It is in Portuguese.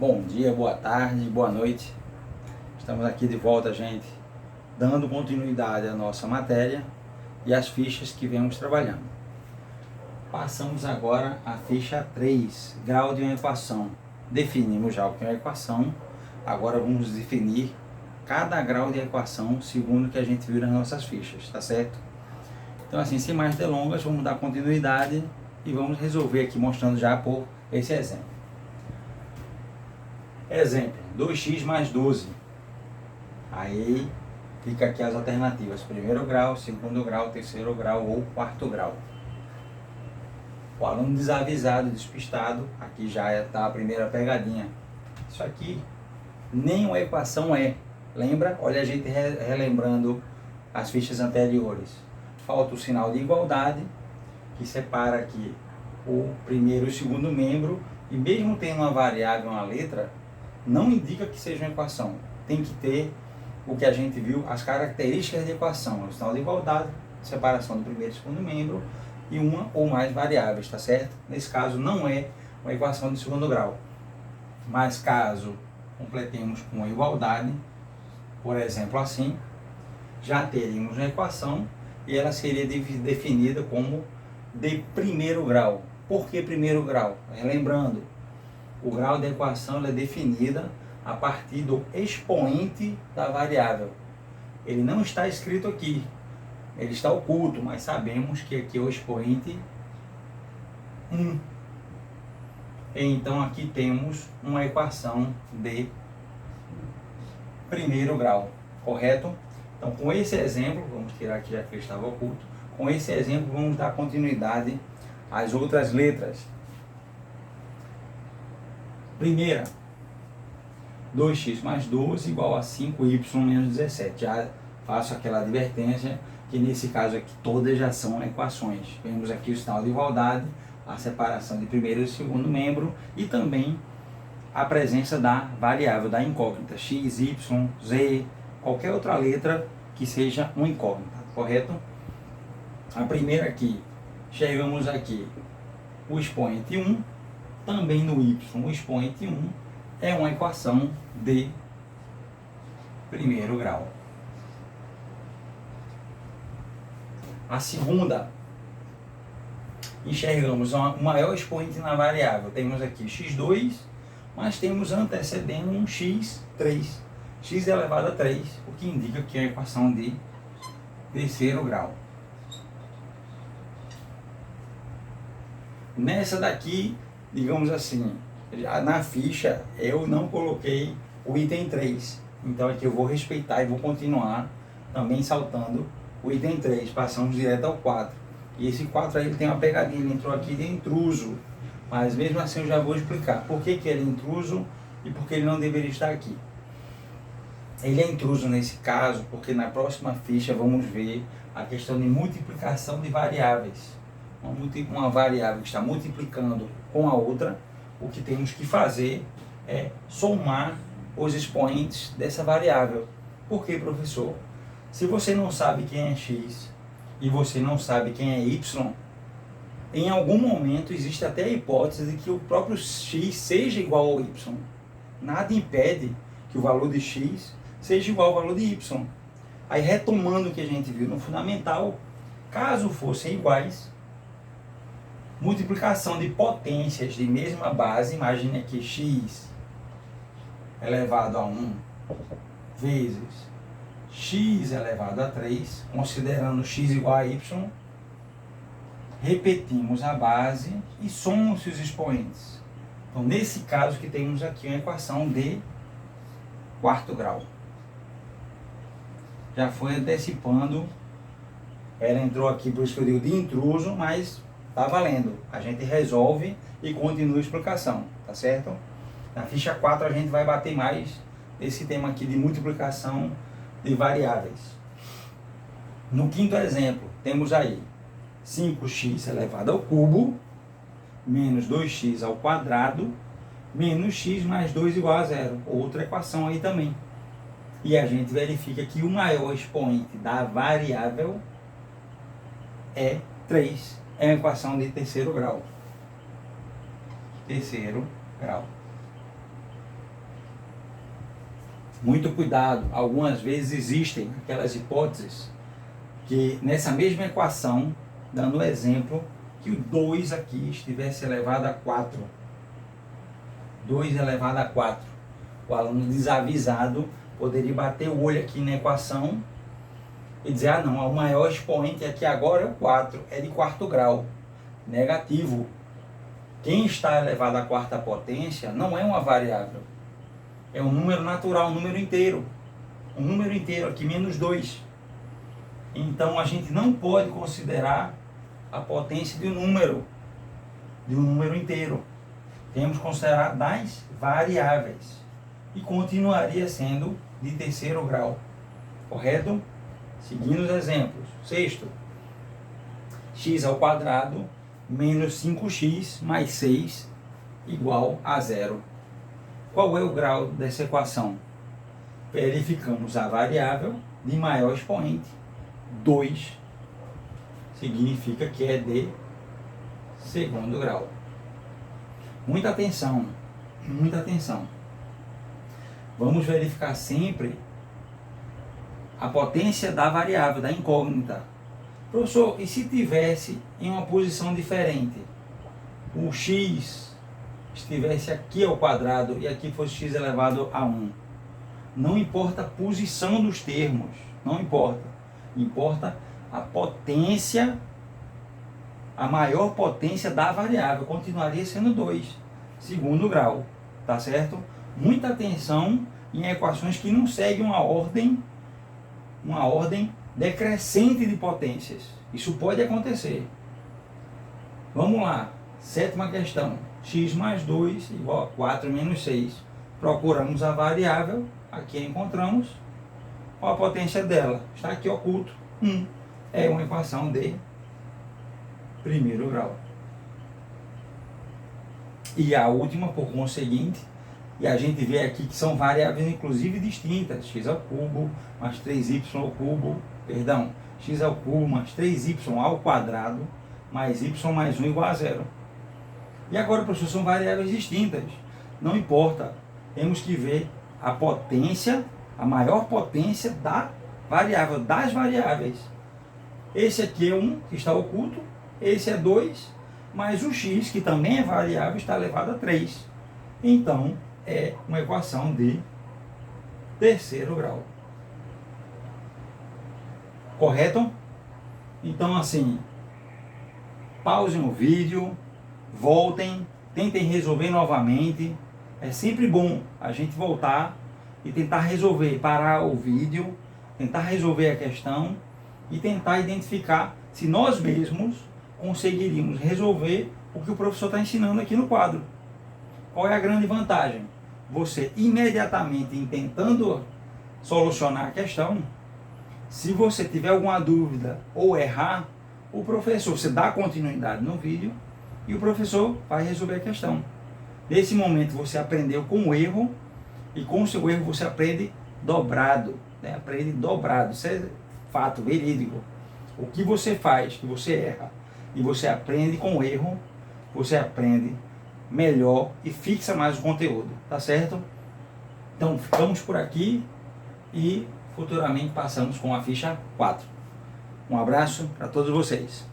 Bom dia, boa tarde, boa noite. Estamos aqui de volta, gente, dando continuidade à nossa matéria e às fichas que vemos trabalhando. Passamos agora à ficha 3, grau de uma equação. Definimos já o que é uma equação, agora vamos definir cada grau de equação segundo o que a gente viu nas nossas fichas, tá certo? Então assim, sem mais delongas, vamos dar continuidade e vamos resolver aqui mostrando já por esse exemplo. Exemplo, 2x mais 12. Aí fica aqui as alternativas: primeiro grau, segundo grau, terceiro grau ou quarto grau. O aluno desavisado, despistado, aqui já está a primeira pegadinha. Isso aqui nem uma equação é. Lembra? Olha a gente relembrando as fichas anteriores. Falta o sinal de igualdade, que separa aqui o primeiro e o segundo membro, e mesmo tendo uma variável, uma letra, não indica que seja uma equação. Tem que ter o que a gente viu, as características de equação: o sinal de igualdade, separação do primeiro e segundo membro e uma ou mais variáveis, tá certo? Nesse caso não é uma equação de segundo grau. Mas caso completemos com a igualdade, por exemplo assim, já teríamos uma equação e ela seria definida como de primeiro grau. Por que primeiro grau? Relembrando, o grau da equação é definida a partir do expoente da variável. Ele não está escrito aqui, ele está oculto, mas sabemos que aqui é o expoente 1. Então aqui temos uma equação de primeiro grau, correto? Então com esse exemplo, vamos tirar aqui já que ele estava oculto, com esse exemplo vamos dar continuidade às outras letras. Primeira, 2x mais 12 igual a 5y menos 17. Já faço aquela advertência que nesse caso aqui todas já são equações. Vemos aqui o sinal de igualdade, a separação de primeiro e segundo membro e também a presença da variável, da incógnita, x, y, z, qualquer outra letra que seja uma incógnita, correto? A primeira aqui, chegamos aqui, o expoente 1, também no y, o expoente 1 é uma equação de primeiro grau. A segunda, enxergamos o maior expoente na variável. Temos aqui x2, mas temos antecedendo um x3. X elevado a 3, o que indica que é a equação de terceiro grau. Nessa daqui, digamos assim, na ficha eu não coloquei o item 3. Então aqui eu vou respeitar e vou continuar também saltando o item 3. Passamos direto ao 4. E esse 4 aí ele tem uma pegadinha, ele entrou aqui de intruso. Mas mesmo assim eu já vou explicar por que ele é intruso e por que ele não deveria estar aqui. Ele é intruso nesse caso porque na próxima ficha vamos ver a questão de multiplicação de variáveis. Uma variável que está multiplicando com a outra, o que temos que fazer é somar os expoentes dessa variável. Por quê, professor? Se você não sabe quem é x e você não sabe quem é y, em algum momento existe até a hipótese de que o próprio x seja igual ao y. Nada impede que o valor de x seja igual ao valor de y. Aí, retomando o que a gente viu no fundamental, caso fossem iguais, multiplicação de potências de mesma base, imagine aqui x elevado a 1 vezes x elevado a 3, considerando x igual a y, repetimos a base e somam-se os expoentes. Então, nesse caso que temos aqui uma equação de quarto grau. Já foi antecipando, ela entrou aqui, por isso que eu digo de intruso, mas tá valendo. A gente resolve e continua a explicação, tá certo? Na ficha 4 a gente vai bater mais nesse tema aqui de multiplicação de variáveis. No quinto exemplo, temos aí 5x elevado ao cubo menos 2x ao quadrado menos x mais 2 igual a 0. Outra equação aí também. E a gente verifica que o maior expoente da variável é 3. É uma equação de terceiro grau. Terceiro grau. Muito cuidado, algumas vezes existem aquelas hipóteses que nessa mesma equação, dando o exemplo, que o 2 aqui estivesse elevado a 4. 2 elevado a 4. O aluno desavisado poderia bater o olho aqui na equação e dizer, ah não, o maior expoente aqui agora é o 4, é de quarto grau. Negativo. Quem está elevado à quarta potência não é uma variável. É um número natural, um número inteiro. Um número inteiro aqui, menos 2. Então a gente não pode considerar a potência de um número inteiro. Temos que considerar das variáveis. E continuaria sendo de terceiro grau. Correto? Seguindo os exemplos. Sexto. X ao quadrado menos 5x mais 6 igual a 0. Qual é o grau dessa equação? Verificamos a variável de maior expoente. 2 significa que é de segundo grau. Muita atenção, muita atenção. Vamos verificar sempre a potência da variável, da incógnita. Professor, e se tivesse em uma posição diferente? O x estivesse aqui ao quadrado e aqui fosse x elevado a 1. Não importa a posição dos termos, não importa. Importa a potência, a maior potência da variável. Continuaria sendo 2, segundo grau. Tá certo? Muita atenção em equações que não seguem uma ordem decrescente de potências. Isso pode acontecer. Vamos lá. Sétima questão. X mais 2 igual a 4 menos 6. Procuramos a variável. Aqui a encontramos. Qual a potência dela? Está aqui oculto. 1. É uma equação de primeiro grau. E a última, por conseguinte, e a gente vê aqui que são variáveis inclusive distintas. X ao cubo mais 3y ao cubo, x ao cubo mais 3y ao quadrado mais y mais 1 igual a 0. E agora, professor, são variáveis distintas. Não importa. Temos que ver a potência, a maior potência da variável, das variáveis. Esse aqui é 1, que está oculto. Esse é 2, mas o x, que também é variável, está elevado a 3. Então, é uma equação de terceiro grau. Correto? Então, assim, pausem o vídeo, voltem, tentem resolver novamente. É sempre bom a gente voltar e tentar resolver, parar o vídeo, tentar resolver a questão e tentar identificar se nós mesmos conseguiríamos resolver o que o professor está ensinando aqui no quadro. Qual é a grande vantagem? Você imediatamente tentando solucionar a questão, se você tiver alguma dúvida ou errar, o professor, você dá continuidade no vídeo e o professor vai resolver a questão. Nesse momento você aprendeu com o erro e com o seu erro você aprende dobrado, né? Aprende dobrado, isso é fato verídico. O que você faz, que você erra e você aprende com o erro, você aprende melhor e fixa mais o conteúdo, tá certo? Então ficamos por aqui e futuramente passamos com a ficha 4. Um abraço para todos vocês.